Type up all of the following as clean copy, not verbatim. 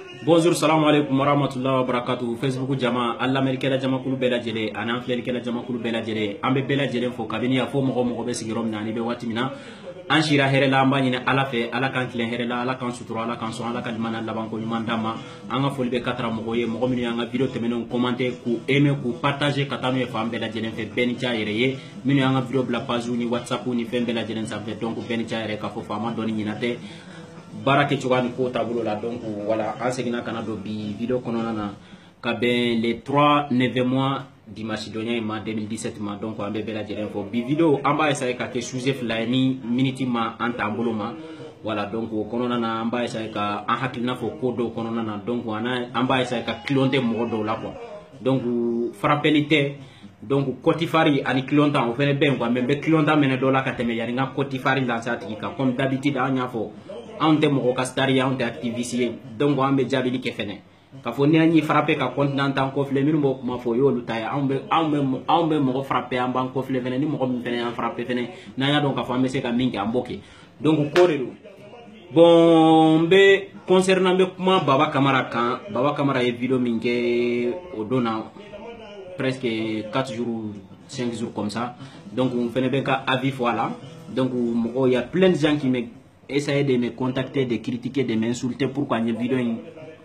Bonjour, salam alaikum warahmatullahi wabarakatuh. Facebook jama, Allah merikela jama kulu bela jele, anan flerikela jama kulu bela jele, ambe bela jele fo kabini ya fo mogo be sigirom na ni be watimina. An shira here la amba nyine ala fe, ala kan kilen here la, ala kan sutura, ala kan so, ala kan mana laban ko nyuman dama. Anga foli be katra mogo ye, mogo minu anga video temeno commenter, ku aimer, ku partager katanu ye fa bela jele fe beni cha here ye. Minu anga video bla page ni WhatsApp ni fe bela jele sa fe donc beni cha here ka fo fama doni nyinate. Barake chouani ko tableau là donc voilà enseignant Canada bi vidéo kononana ka ben les 3 9 mois du Macédonien en 2017 ma donc ambe bela jere fo bi vidéo amba esa ka ke sujet flani minute ma antambolo ma voilà donc kononana amba esa ka en hakilna fo kodo kononana donc ana amba esa ka clonter modo là quoi donc frappelité donc Cotifari ani clontant on fait ben quoi même be clontant mena do la ka teme yari nga Cotifari dans ça tika comme d'habitude anya fo on te moko kastari on te activiste donc on be jabili ke fene ka fo ni ani frapper ka continent en conflit mi mo kuma fo yo lutaya on be moko frapper en ban conflit fene ni moko mi fene en frapper fene na ya donc ka fo me se ka mingi amboke donc korelu bon be concernant be kuma Baba Camara e vidéo mingi odona presque 4 jours 5 jours comme ça donc on fait bien ka avis voilà donc il y a plein de gens qui me essayer de me contacter, de critiquer, de m'insulter pourquoi une vidéo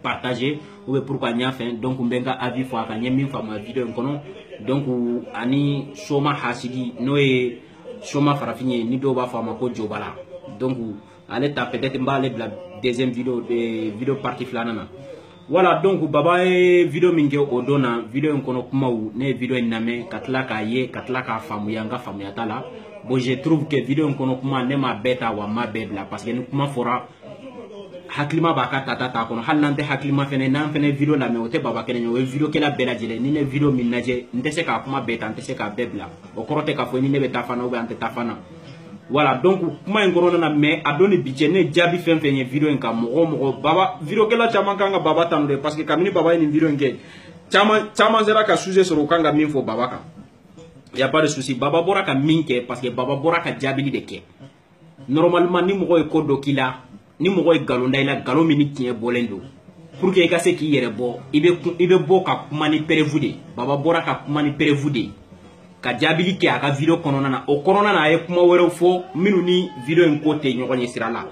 partagée ou pourquoi n'y a fait donc on benga avis fois quand y a mis ma vidéo kono donc ani soma hasidi noé soma farafini ni do ba fa mako jobala donc allez taper peut-être mbalé la deuxième vidéo de vidéo partie flanana voilà donc baba vidéo minge odona vidéo kono kuma ou ne vidéo iname katla ka ye katla ka famu yanga famu yatala. Bon, je trouve que vidéo kono kuma ne ma beta wa ma bebla parce que ni kuma fora haklima baka tata kono halnante haklima fene nan fene vidéo la me ote baba kene o vidéo kela bela jele ni ne vidéo minaje ndese ka kuma beta ndese ka bebla o korote ka fo ni ne beta fana o ante tafana voilà donc kuma ngoro na me adoni biche ne jabi fen fenye vidéo en ka mogo baba vidéo kela chama kanga baba tamde parce que kamini baba ni vidéo nge chama zera ka sujet sur kanga minfo baba ka. Il n'y a pas de souci. Baba bora ka minke parce que Baba bora ka jabili de ke. Normalement ni mogo e kodo kila, ni mogo e galonda ila galo mini tiye bolendo. Pour que eka se ki yere bo, ibe bo ka kumani perevude. Baba bora ka kumani perevude. Ka jabili ke aka video kononana. O kononana aye kuma wero fo minu ni video nkote nyonye sirala.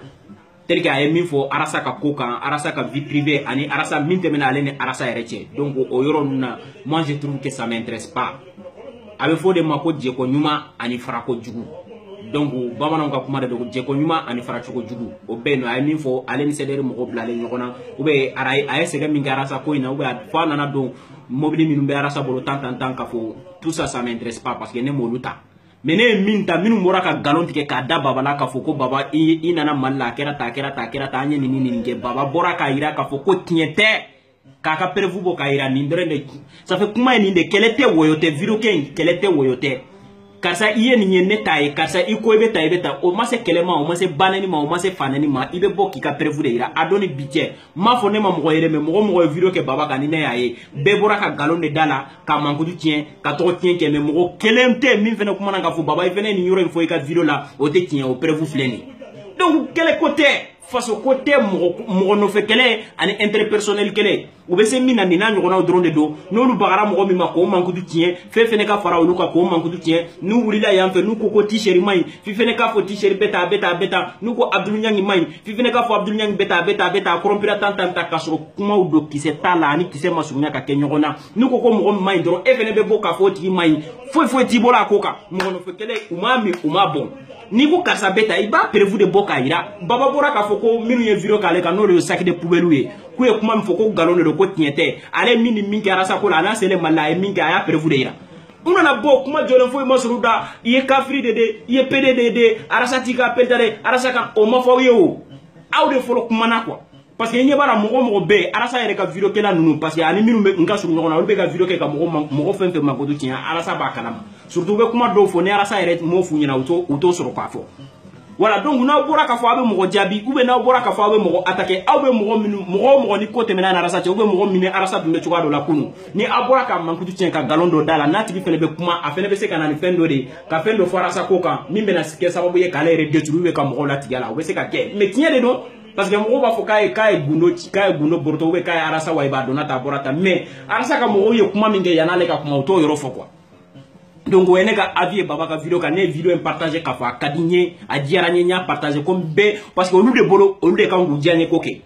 Tel que aye min fo arasa ka kokan, arasa ka vie privée, ani arasa minte mena alene arasa ereche. Donc o yoro nuna, moi je trouve que ça m'intéresse pas. Avec fo de mako djeko nyuma ani farako jugu donc bamana ka kuma de djeko nyuma ani farako jugu o beno ay min fo ale ni sedere mo blale nyokona o be aray ay sega min garasa ko ina o be fa nana do mobili min be arasa bolo tant ka fo tout ça ça m'intéresse pas parce que ne mo luta mais ne minta minu mora ka galonti ke ka da baba la ka fo ko baba i nana malla kera ta anye ni nge baba bora ka ira ka fo ko tiete kaka prevu bo kaira nindre ne ça fait kuma ni de kelete woyote vidéo ken kelete woyote karsa iye ni ne taye karsa iko ebe taye beta o ma se kelema o ma se banani ma o ma se fanani ma ibe bo kika prevu de ira adoni biche ma fo ne ma mo yere me mo vidéo ke baba kanine yaye be bora ka galon de dala ka mankudu tien ka to tien ke me mo kelente min fene kuma nga fo baba ifene ni yoro fo ka vidéo la o te tien o prevu fleni donc quel côté face au côté mo no fe kele ani interpersonnel kele o be se mina ni na nyona o drone do no lu bagara mo mi mako manku du tien fe fene ka fara o lu ka ko manku du tien nu wulila yam fe nu ko t-shirt mai fi fene ka fo t-shirt beta nu ko Abdul Nyangi mai fi fene ka fo Abdul Nyangi beta krompira tanta ka so kuma o do kise tala ani kise masunya ka ke nyona nu ko mo mai dro e fene be bo ka fo ti mai fo ti bola ko ka mo no fe kele uma bon ni ko kasa beta iba prévu de boka ira baba bora ka foko minu ye vidéo kale ka no le sac de poubelle ye ku e kuma mfoko galon de ko tiete ale mini mingi arasa ko la na sele mala e mingi aya prévu de ira una na bo kuma jolon fo masruda ye kafri de ye pdd arasa tika peltare arasa ka o ma fo ye o awde folo kuma na quoi parce que nye bara mogo be arasa yere ka vidéo kela nunu parce que ani minu nka suru ngona o be ka vidéo ke ka mogo fenfe magodu tinya arasa ba kalama surtout be kuma do fo ne arasa yere mo fu nyina uto soro kwa fo voilà donc na bora ka fo abe mogo jabi ou be na bora ka fo abe mogo attaquer abe mogo ni kote mena na arasa che ou be mogo mine arasa dumbe chwa do la kunu ni abora ka mankudu tinya ka galon do dala na tigi fele be kuma afene be se kana ni fendo de ka fendo fo arasa ko kan mimbe na sike sababu ye kala yere deturu be ka mogo la tigala o be se ka ke mais tinya de do parce que mɔgɔw b'a fɔ k'a ye gundo borotɔ ou bien k'a ye arasa wa i b'a dɔn n'a bɔra tan mais arasa ka mɔgɔw ye kuma min kɛ yan'ale ka kuma o t'o yɔrɔ fɔ quoi. Donc o ye ne ka avis ye Baba ka vidéo kan ne ye vidéo in partager k'a fɔ a ka di n ye a diyara n ye n y'a partager comme bɛɛ parce que olu de bolo olu de kan k'u diya n ye ko kɛ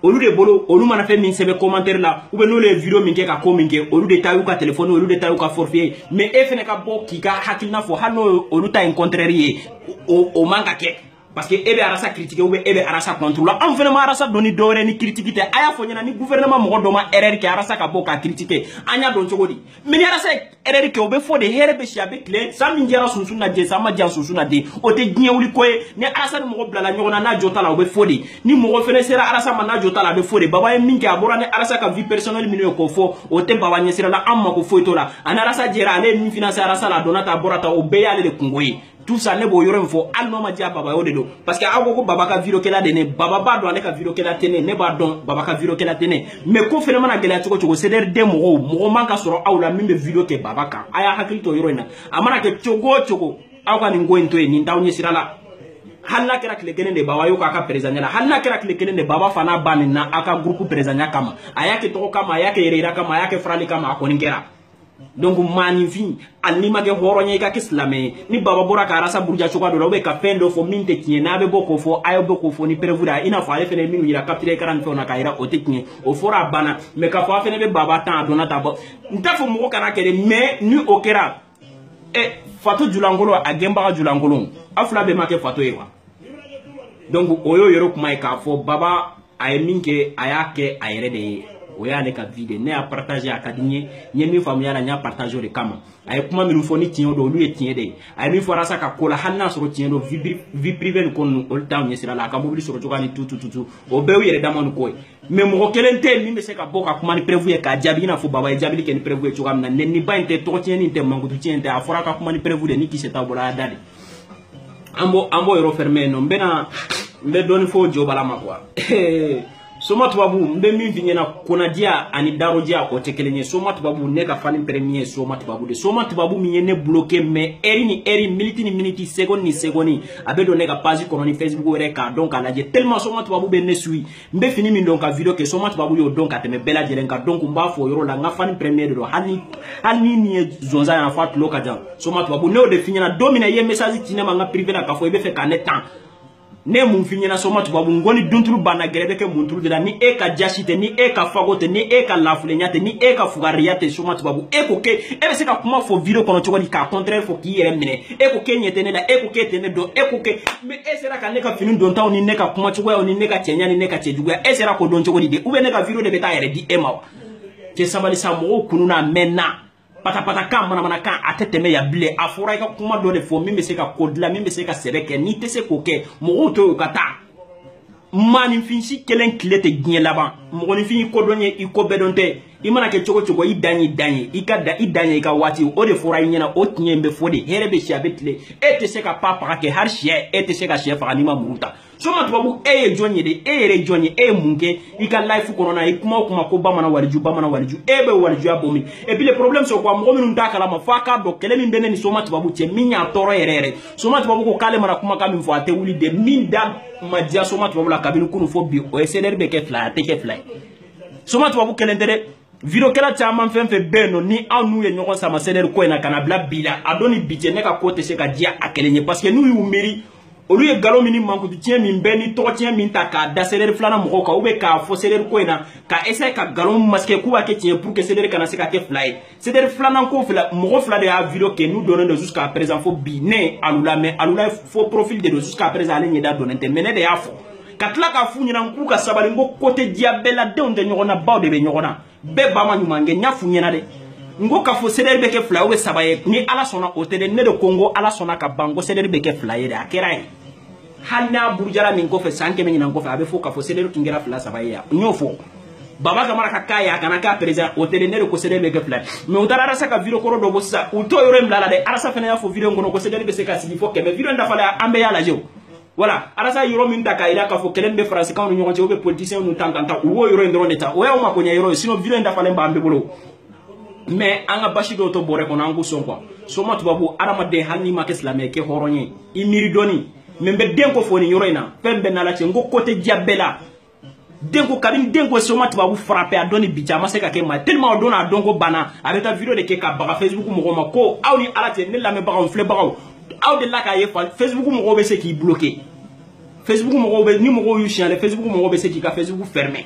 olu de bolo olu mana fɛn min sɛbɛn commentaire la ou bien n'olu ye vidéo min kɛ ka ko min kɛ olu de ta y'u ka téléphone olu de ta y'u ka forfait mais e fɛnɛ ka bɔ k'i ka hakilina fɔ hali n'o olu ta in contraire ye o man ka kɛ. Parce que ebe arasa critiquer ou bien ebe arasa contrôler an fɛnɛ ma arasa doni dɔwɛrɛ ni critique tɛ a y'a fɔ ɲɛna ni gouvernement mɔgɔ dɔ ma erreur kɛ arasa ka bɔ ka critiquer an y'a dɔn cogo di mais ni arasa erreur kɛ o bɛ fɔ de hɛrɛ bɛ si a bɛ tile san min jɛra sunsun na jɛ san ma jɛ sunsun na den o tɛ diɲɛ wuli ko ye ni arasa ni mɔgɔ bilala ɲɔgɔn na n'a jɔ t'a la o bɛ fɔ de ni mɔgɔ fɛnɛ sera arasa ma n'a jɔ t'a la a bɛ fɔ de Baba ye min kɛ a bɔra ni arasa ka vie personnelle minnu ye k'o fɔ o tɛ Baba ɲɛsira la an mako foyi t'o la ani arasa jɛra ale ye min financer arasa la a donna ta a bɔra ta o bɛɛ y'ale de kungo ye. Tout ça ne b'o yɔrɔ in fɔ hali n'o ma diya Baba o de don parce que aw ko ko Baba ka vidéo kɛla de ne Baba b'a dɔn ale ka vidéo kɛla tɛ ne b'a dɔn Baba ka vidéo kɛla tɛ ne mais ko fɛnɛ mana gɛlɛya cogo cogo CDRD mɔgɔw man ka sɔrɔ aw la min bɛ vidéo kɛ Baba kan a y'a hakili to yɔrɔ in na a mana kɛ cogo o cogo aw ka nin ko in to yen nin t'aw ɲɛsira la hali n'a kɛra tile kelen de Baba y'o k'a ka président ɲɛna hali n'a kɛra tile kelen de Baba fana ba nin na a ka groupe président kama a y'a kɛ tɔgɔ kama a y'a kɛ yɛrɛyira kama a y'a kɛ farali kama a kɔni kɛra. Donc maninfin hali n'i ma kɛ hɔrɔn ye i ka kɛ silamɛ ye ni Baba bɔra ka arasa buruja cogoya dɔ la ou bien ka fɛn dɔ fɔ min tɛ tiɲɛ n'a bɛ bɔ k'o fɔ a ye bɔ k'o fɔ ni preuve da i n'a fɔ ale fɛnɛ ye minnu yira capture écran ni fɛnw na k'a yira o tɛ tiɲɛ o fɔra a banna mais k'a fɔ a fɛnɛ bɛ Baba tan a donna ta bɔ n t'a fɔ mɔgɔ kana kɛ dɛ mais ni o kɛra Fatou Djulankolo a gɛnbaga Djulankolo aw fila bɛɛ ma kɛ Fatou ye quoi. Donc o y'o yɔrɔ kuma ye k'a fɔ Baba a ye min kɛ a y'a kɛ a yɛrɛ de ye. O y'ale ka vie de ne y'a partagé a ka di n ye n ye min faamuya la n y'a partagé o de kama a ye kuma minnu fɔ ni tiɲɛ don olu ye tiɲɛ de ye a ye min fɔ arasa ka ko la hali n'a sɔrɔ tiɲɛ don vie privée nin ko ninnu olu t'anw ɲɛsira la a ka mobili sɔrɔ cogoya ni tutu o bɛɛ y'u yɛrɛ dama ni ko ye mais mɔgɔ kelen tɛ yen min bɛ se ka bɔ ka kuma ni preuve ye k'a jaabi i n'a fɔ Baba ye jaabili kɛ ni preuve ye cogoya min na nin ba in tɛ tɔgɔ tiɲɛni tɛ mankutu tiɲɛ tɛ a fɔra ka kuma ni preuve de ni kisɛ t'a bolo a y'a da de an b'o yɔrɔ fermé yen nɔ n bɛ dɔɔni fɔ o jɔ bala ma quoi. Soma tubabu n bɛ min f'i ɲɛna konadiya ani darodiya o tɛ kelen ye Soma tubabu ne ka fani premier ye Soma tubabu de Soma tubabu min ye ne bloqué mais heure ni heure minute ni minute seconde ni seconde a bɛ don ne ka page kɔnɔ ni Facebook yɛrɛ k'a dɔn k'a lajɛ tellement Soma tubabu bɛ ne suit n bɛ fini min dɔn ka vidéo kɛ Soma tubabu y'o dɔn ka tɛmɛ bɛɛ lajɛlen kan donc n b'a fɔ o yɔrɔ la n ka fani premier de don hali ni nin ye zonzan ye a fɔ a tulo ka jan Soma tubabu ne y'o de f'i ɲɛna don min na i ye message ci ne ma n ka privé la k'a fɔ i bɛ fɛ ka ne tan ne mun f'i ɲɛna Soma tubabu n ko ni dunturu banna gɛrɛ bɛ kɛ munturu de la ni e ka jasi tɛ ni e ka fago tɛ ni e ka lafulenya tɛ ni e ka fugariya tɛ Soma tubabu e ko kɛ e bɛ se ka kuma fɔ vidéo kɔnɔ cogo di k'a contraire fɔ k'i yɛrɛ minɛ e ko k'e ɲɛ tɛ ne la e ko k'e tɛ ne dɔn e ko kɛ mais e sera ka ne ka fini dontaw ni ne ka kuma cogoyaw ni ne ka cɛɲa ni ne ka cɛjuguya e sera k'o dɔn cogo di de ou bien ne ka vidéo de bɛ taa yɛrɛ di e ma wa cɛ sabali sa mɔgɔw kunu na mɛnna patapata kan manamana kan a tɛ tɛmɛ ya bilen a fɔra i ka kuma dɔ de fɔ min bɛ se ka ko dilan min bɛ se ka sɛbɛ kɛ n'i tɛ se k'o kɛ mɔgɔw to yen u ka taa maninfin si kelen tile tɛ diɲɛ laban mɔgɔninfin i kodɔn ye i ko bɛɛ dɔn tɛ i mana kɛ cogo cogo i dan ye dan ye i dan ye i ka waati o de fɔra i ɲɛna o tiɲɛ in bɛ fɔ de hɛrɛ bɛ si a bɛ tile e tɛ se ka pa faga kɛ hali sɛ e tɛ se ka sɛ faga n'i ma muru ta Soma tubabu e ye jɔn ye de e yɛrɛ ye jɔn ye e ye mun kɛ i ka life kɔnɔna i kuma o kuma ko bamanan waliju e bɛ walijuya bɔ min et puis le problème c'est quoi mɔgɔ minnu t'a kalama f'a k'a dɔn kɛlɛ min bɛ ne ni Soma tubabu cɛ min y'a tɔɔrɔ yɛrɛ Soma tubabu ko k'ale mana kumakan min fɔ a tɛ wuli de min da ma diya Soma tubabu la kabini kunu fɔ bi o ye CDR bɛ kɛ fila ye a tɛ kɛ fila ye Soma tubabu kelen tɛ dɛ vidéo kɛla caman fɛn fɛn bɛ yen nɔ ni aw n'u ye ɲɔgɔn sama CDR ko in na ka na bila bi la a dɔn ni bi cɛ ne ka ko tɛ se ka diya a kelen ye parce que n'u y'u miiri olu ye galon min ni mankutu tiɲɛ min bɛɛ ni tɔgɔ tiɲɛ min ta k'a da CDR filanan mɔgɔw kan ou bien k'a fɔ CDR ko in na ka essayer ka galon masquer k'u b'a kɛ tiɲɛ pour que CDR kana se ka kɛ fila ye CDR filanan ko fila mɔgɔ fila de y'a vidéo kɛ n'u donnen don jusqu'à présent fo bi ne Alula mais Alula fo profil de don jusqu'à présent ale ɲɛda donnen tɛ mais ne de y'a fɔ ka tila k'a f'u ɲɛna k'u ka sabali n ko ko tɛ diya bɛɛ la denw tɛ ɲɔgɔn na baw de bɛ ɲɔgɔn na bɛɛ ba ma ɲuman kɛ n y'a f'u ɲɛna dɛ n ko k'a fɔ CDR bɛ kɛ fila ou bien saba ye ni Ala sɔnna o tɛ dɛ ne de ko n ko Ala sɔnna ka ban n ko CDR bɛ kɛ fila ye dɛ a kɛra ye hali n'a burujara nin kɔfɛ san kɛmɛ ɲinan kɔfɛ a bɛ fɔ k'a fɔ CDR tun kɛra fila saba ye yan n y'o fɔ Baba Kamara ka k'a ye a kana k'a président o tɛ dɛ ne de ko CDR bɛ kɛ fila ye mais u taara Arasa ka vidéo kɔrɔ dɔ bɔ sisan u t'o yɔrɔ in bila la dɛ Arasa fana y'a fɔ vidéo in kɔnɔ ko CDR bɛ se ka sigi fɔ kɛmɛ vidéo in dafalen an bɛɛ y'a lajɛ o voilà Arasa yɔrɔ min ta k'a yira k'a fɔ kɛlɛ min bɛ faransikanw ni ɲɔgɔn cɛ ou bien politiciens ninnu tan u b'o yɔrɔ in dɔrɔn de ta o y'aw ma ko ɲɛ yɔrɔ ye sinon vidéo in dafalen b'an bɛɛ bolo mais an ka basi dɔw to bɔrɛ kɔnɔ an k'u sɔn quoi Soma tubabu adamaden hali n'i ma kɛ silamɛ kɛ hɔrɔn ye i miiri dɔɔni mais be denko foni yoro ina fembe na la ngo côté diabela denko kabin denko soma tuba bu frapper a doni bijama se ka ke ma tellement dona donko bana avec ta vidéo de ke ka baga Facebook mo ma ko awni alate ne la me baga on fle baga aw de la ka ye Facebook mo be se ki bloquer Facebook mo be ni mo yu chiale Facebook mo be se ki ka Facebook fermé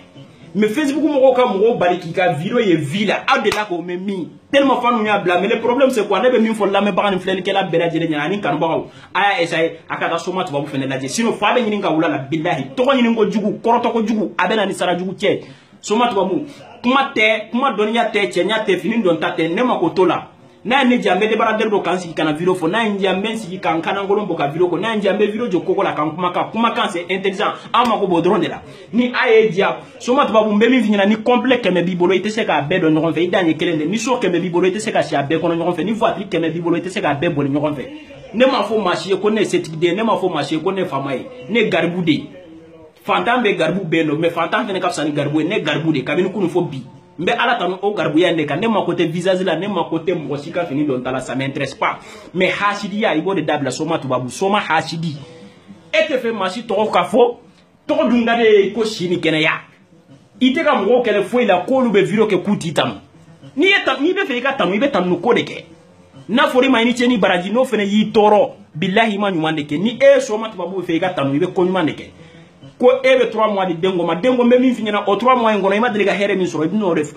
mais Facebook mo ka mo bari ki ka vidéo ye vila aw de la ko me mi tellement fanu nya bla mais le problème c'est quoi ne be min fo la me baga ni flel ke la bela jele nya ni kan baga aya essayer akata soma tuba bu fene la je sinon fa be nyini ka wula la billahi to ko nyini ngo jugu koroto ko jugu abena ni sara jugu che soma tuba bu kuma doniya te che nya te fini don tate ne ma ko tola na ne jambe de barader do kan siki kana video fo na njambe siki kan kana ngolombo ka video ko na njambe video jo koko la kan kuma kan c'est intelligent ama ko bodron de la ni aye dia soma to babu mbemi finyana ni complet keme bibolo ite se ka be do nyon fe idanye kelende ni so keme bibolo ite se ka sha be kono nyon fe ni voitri keme bibolo ite se ka be bon nyon fe ne ma fo marché ko ne setik de ne ma fo marché ko ne famaye ne garbude fantam be garbu be no mais fantam fene ka sani garbu ne garbude kabini kunu fo bi mbe ala tanu o garbu ya ndeka ne ma côté visage la ne ma côté mosika fini don tala ça m'intéresse pas mais hashidi ya ibo de dabla soma tubabu soma hashidi ete fe machi to ka fo to dunga de ko shini kene ya ite ka mo kele fo ila ko lu be viro ke kuti tam ni eta ni be fe ka tam be tam no ko de ke na fori ma ni cheni baraji no fene yi toro billahi ma nyumande ke ni e soma tubabu fe ka tam be ko nyumande ke ko ebe 3 mois di dengo ma dengo be min finyana o 3 mois ngono ima deliga here min soro dino ref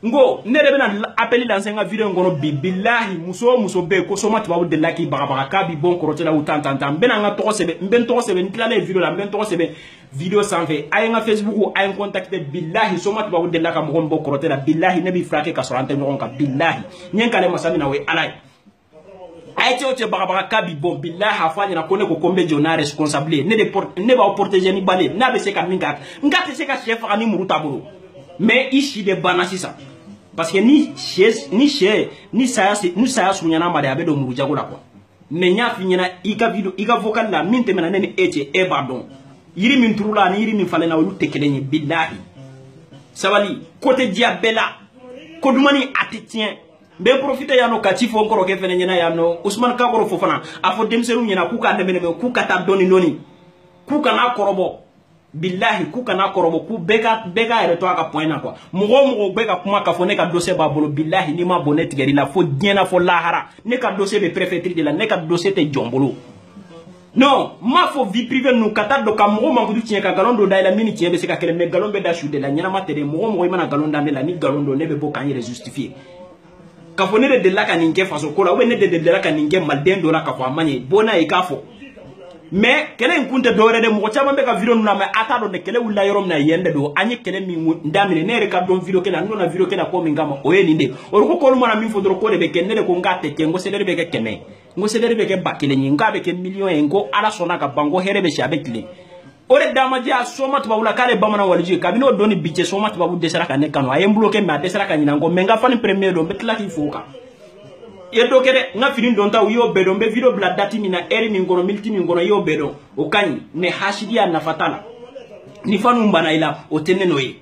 ngo ne rebe na appeli lancer nga video ngono billahi muso be ko soma tibabu de laki baga ka bi bon korote la utantantam bena nga to sebe mben to sebe ntila le video la mben to sebe video sans fait ay nga Facebook ay contacter billahi soma tibabu de laka mo bon korote la billahi ne bi frake ka sorante ngon ka billahi nyen kale masami na we alay aïté ote baga kabi bon billahi afanya na kone ko kombe jona responsable ne ba protéger ni balé na be se ka minga ngate se ka chef ani muruta bolo mais ici de banasi ça parce que ni saya sunyana made abe do muruja ko la quoi mais nya finyana ika video ika vocal la minte mena ne ete e pardon yiri min turula ni yiri min falena wulu tekelenye billahi sabali côté diabela ko dumani atitien be profiter yano katifo encore ke fene nyana yano Ousmane Kaboro fofana afo demselu nyana ku ka ndemene ku kata doni noni ku kana korobo billahi ku kana korobo ku beka ere to aka point na quoi mugo beka kuma ka fone ka dossier ba bolo billahi ni ma bonnet geri la fo diena fo lahara ne ka dossier be préfecture de la ne ka dossier te jombolo non ma fo vie privée nous kata do ka mugo mangu du tien ka galondo da la mini tien be se ka kele me galon be da shude la nyana matere mugo imana galonda me la ni galondo ne be bo kan justifier ka fo ne de la ka ninge faso ko la we ne de la ka ninge malden do la ka fo amanye bona e ka fo mais kele nkunte do re de mo chama be ka video na ma ata do de kele wula yorom na yende do anye kele mi ndamine ne re ka don video kele ando na video kele ko mi ngama o yeni nde o ko ko mo na mi fo do ko de be kenne de ko ngate ke ngo sedere be ke keme ngo sedere be ke bakele ni ngabe ke million en go ala sona ka bango here be shabe kile ore damaji a soma to babula kale bamana waliji kabino doni biche soma to babu desara ka ne kanu ayem bloqué ma desara ka nyina ngo menga fani premier do betla ki foka ye do kede nga fini don ta yo bedo be video bla dati mina eri mi ngono milti mi ngono yo bedo o kanyi ne hashidi ya nafatala ni fanu mbana ila o teneno ye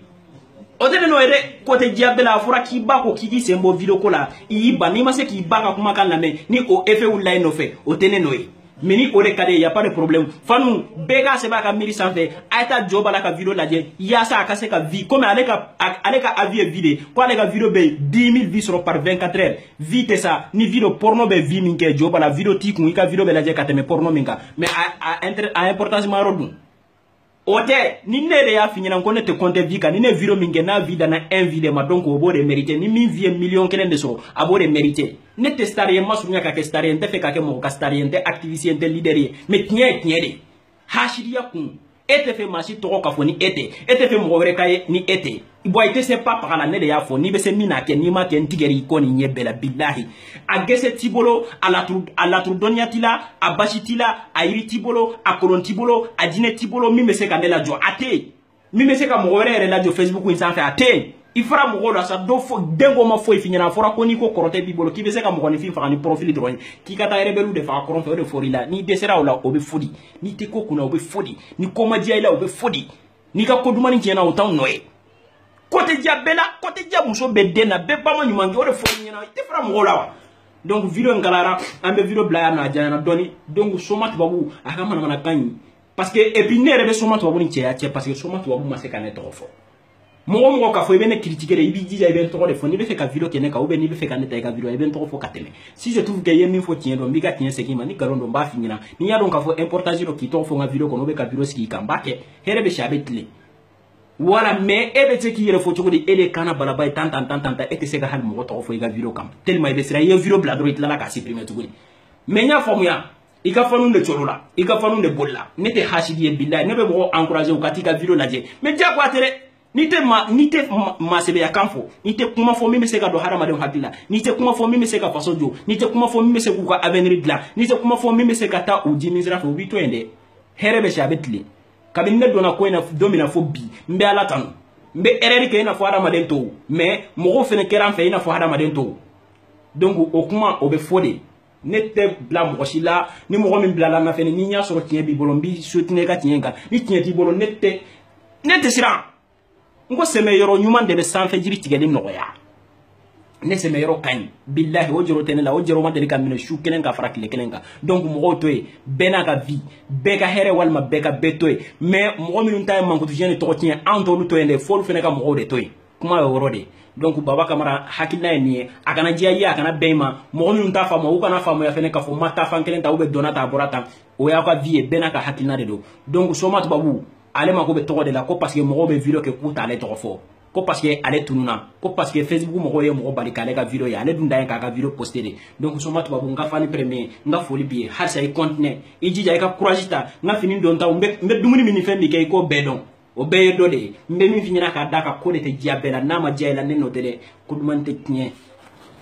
de kote diabela afura ki bako kiki sembo video kola iba ni mase ki baka kuma kan lame ni o efe ulai no fe o teneno ye mini ore kade y a pas de problème fanu bega se ba ka miri sanfe aita joba la ka video laje yasa akase ka vie comme aleka avis vide ko aleka video be 10000 vues sur par 24 heures vite ça ni video porno be vie minke joba la video tiku ika video be laje kateme porno minka mais a importance marodun ote ni nere ya finyina ngone te compte vika ni ne video minge na vida na envie ma donc obo de mériter ni min vie million kelen de so abo de mériter ne te starien masunya ka ke starien te fe ka ke mo ka starien te activiste te leader mais tiens de hashidia kun ete fe machi to ka foni ete fe mo wore kay ni ete ibo ite se pas par la ne de ya foni be se mina ke ni ma ke ntigeri ko ni nyebela billahi agese tibolo ala tru doniatila abashitila ayiri tibolo akolon tibolo adine tibolo mi me se ka la jo ate mi me se ka mo wore la jo Facebook insan fa ate ifara mo la sa do fo dengo ma fo ifinyana fora ko ni ko korote bibolo ki be se ka mo ni fi fa ni profil droit ki kata rebelu de fa koron fe de forila ni desera ola obe fodi ni te ko kuna obe fodi ni koma dia ila obe fodi ni ka koduma ni jena o taw noe kote dia bela kote dia muso be dena be ba ma nyumangi o de fo nyana te fara mo la donc video ngalara ambe video blaya na jana doni donc soma tubabu aka mana kanyi parce que et puis ne rebe soma tubabu ni cheya parce que soma tubabu maseka ne tofo mo ka fo ibene critiquer ibi dija ibene to de fo ni be fe ka video kene ka ou be ni be fe ka ne ta ka video ibene to fo kateme si je trouve que yemi fo tien do mbiga tien se kima ni garondo mba finina ni ya donc ka fo importance do ki to fo nga video ko no be ka video ski ka mbake here be shabe tile wala mais ebe te ki yere fo chokodi ele kana balaba tan ete se ka hal mo to fo ga video kam tellement ibe sira ye video bladro itla ka supprimer to gudi mais nya fo mu ya ika fanu de chorola ika fanu de bolla nete hashidi e billahi ne be mo encourager o katika video laje mais dia ko atere nite ma sebe ya kanfo nite kuma fo mimi se ka do harama de hadila nite kuma fo mimi se ka faso jo nite kuma fo mimi se ku ka avenir dla nite kuma fo mimi se ka ta o jiminzira fo bito ende herebe shabetli kabine dona ko ina domina fo bi mbe ala tanu mbe ereri ke ina fo harama de to mais mo fene keran fe ina fo harama de to donc o kuma o be fode nete bla mo shila ni mo min bla la na fene ni nya so tien bi bolombi sotine ka tien ka ni tien ti bolo nete sira ngo seme yoro nyuman de be sanfe jiri tigeli noya ne seme yoro kan billahi o joro tenela o joro ma de kamine shu kenen ka farakile kenen ka donc mo toy bena ka vi be ka here walma be ka betoy mais mo minun tay man ko to jeni to tien anto lu toy ende fol fene ka mo de toy kuma yoro de donc baba kamara hakilla ni akana jiya akana bema mo minun ta famo o kana famo ya fene ka fo mata fan kelen ta o be donata borata o ya ka vie bena ka hakilla de do donc so mat babu ale ma ko be togo de la ko parce que mo be video ke kuta ale togo fo ko parce que ale tununa ko parce que Facebook mo ye mo bali kale ka video ya ale dunda ka video poster de donc so matu babu nga fani premier nga foli bi har say continue e jija ka courage ta nga fini don ta mbe dumuni mini fembi ke ko bedon o be do de mbe mi finira ka daka ko de te jiabela na ma jiela ne no de ko dumante tnie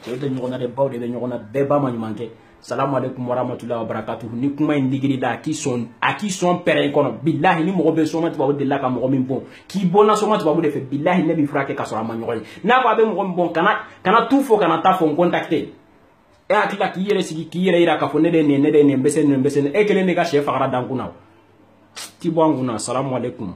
so de nyona de bawde be nyona be ba ma nymanke. Salam alaikum warahmatullahi wabarakatuh. Ni kuma indigiri da aki son pere kono billahi ni mo be soma tubabu de la ka mo min bon ki bona soma tubabu de fe billahi ne bi frake ka so ama nyoy na ko abe mo bon kana tout fo kana ta fo contacter e akila ki yere sigi ki yere ira ka fo ne de ne mbesen e kele ne ka chef fara dankuna ti bo nguna. Salam alaikum.